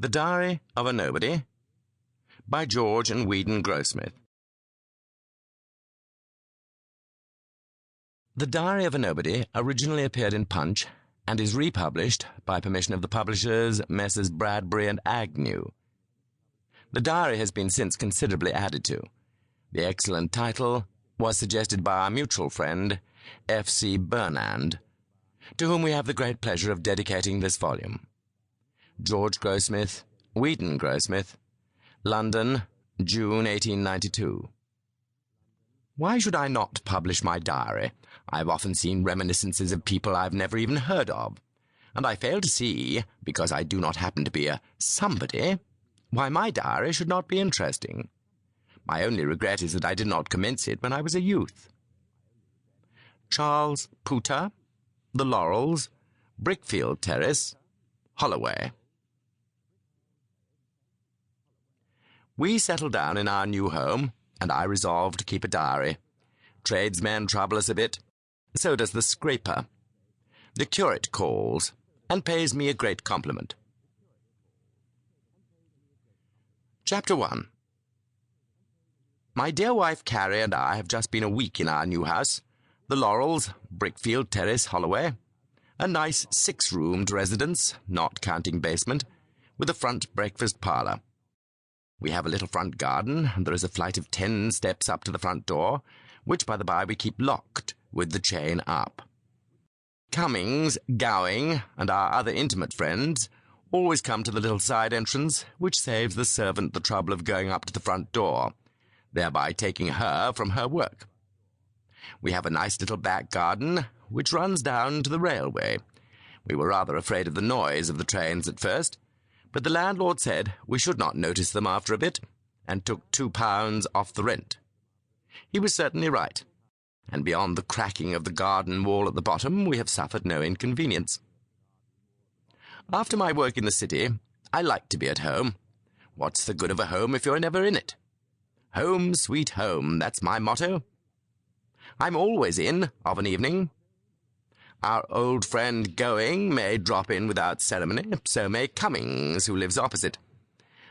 The Diary of a Nobody by George and Weedon Grossmith. The Diary of a Nobody originally appeared in Punch and is republished by permission of the publishers Messrs. Bradbury and Agnew. The diary has been since considerably added to. The excellent title was suggested by our mutual friend, F.C. Burnand, to whom we have the great pleasure of dedicating this volume. George Grossmith, Weedon Grossmith, London, June 1892. Why should I not publish my diary? I've often seen reminiscences of people I've never even heard of, and I fail to see, because I do not happen to be a somebody, why my diary should not be interesting. My only regret is that I did not commence it when I was a youth. Charles Pooter, The Laurels, Brickfield Terrace, Holloway. We settled down in our new home, and I resolved to keep a diary. Tradesmen trouble us a bit. So does the scraper. The curate calls, and pays me a great compliment. Chapter 1. My dear wife Carrie and I have just been a week in our new house, The Laurels, Brickfield Terrace, Holloway, a nice 6-roomed residence, not counting basement, with a front breakfast parlour. We have a little front garden, and there is a flight of 10 steps up to the front door, which, by the by, we keep locked, with the chain up. Cummings, Gowing, and our other intimate friends always come to the little side entrance, which saves the servant the trouble of going up to the front door, thereby taking her from her work. We have a nice little back garden, which runs down to the railway. We were rather afraid of the noise of the trains at first, but the landlord said we should not notice them after a bit, and took £2 off the rent. He was certainly right, and beyond the cracking of the garden wall at the bottom, we have suffered no inconvenience. After my work in the city, I like to be at home. What's the good of a home if you're never in it? Home, sweet home, that's my motto. I'm always in of an evening. Our old friend Going may drop in without ceremony, so may Cummings, who lives opposite.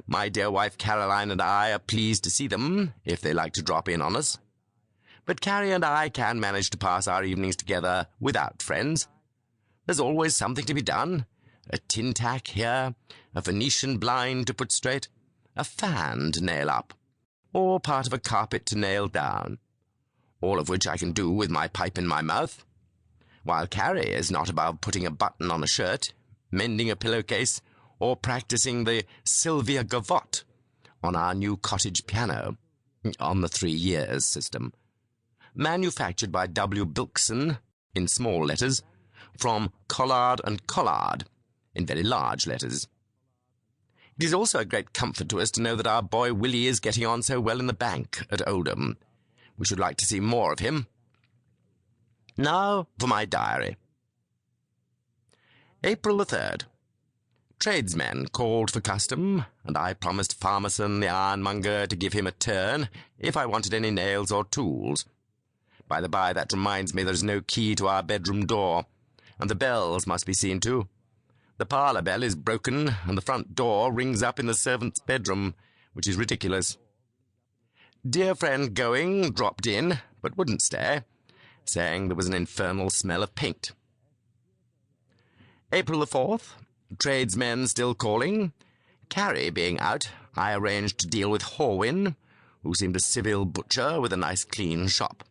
My dear wife Caroline and I are pleased to see them, if they like to drop in on us. But Carrie and I can manage to pass our evenings together without friends. There's always something to be done. A tin tack here, a Venetian blind to put straight, a fan to nail up, or part of a carpet to nail down, all of which I can do with my pipe in my mouth, while Carrie is not above putting a button on a shirt, mending a pillowcase, or practising the Sylvia Gavotte on our new cottage piano, on the 3 years system, manufactured by W. Bilkson, in small letters, from Collard and Collard, in very large letters. It is also a great comfort to us to know that our boy Willie is getting on so well in the bank at Oldham. We should like to see more of him. Now for my diary. April the 3rd. Tradesmen called for custom, and I promised Farmerson the ironmonger to give him a turn if I wanted any nails or tools. By the by, that reminds me there's no key to our bedroom door, and the bells must be seen to. The parlour bell is broken, and the front door rings up in the servant's bedroom, which is ridiculous. Dear friend Going dropped in, but wouldn't stay, saying there was an infernal smell of paint. April the 4th. Tradesmen still calling. Carrie being out, I arranged to deal with Horwin, who seemed a civil butcher with a nice clean shop.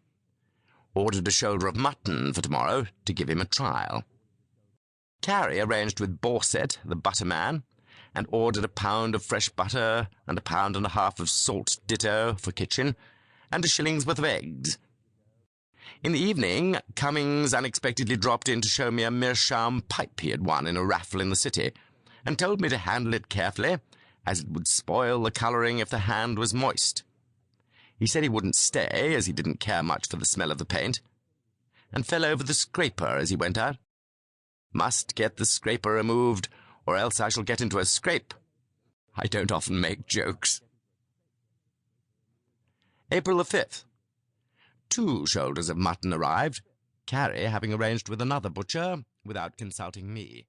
Ordered a shoulder of mutton for tomorrow to give him a trial. Carrie arranged with Borset, the butterman, and ordered £1 pound of fresh butter and £1.5 pound of salt ditto for kitchen, and 1 shilling's worth of eggs. In the evening, Cummings unexpectedly dropped in to show me a meerschaum pipe he had won in a raffle in the city, and told me to handle it carefully, as it would spoil the colouring if the hand was moist. He said he wouldn't stay, as he didn't care much for the smell of the paint, and fell over the scraper as he went out. Must get the scraper removed, or else I shall get into a scrape. I don't often make jokes. April the 5th. 2 shoulders of mutton arrived, Carrie having arranged with another butcher without consulting me.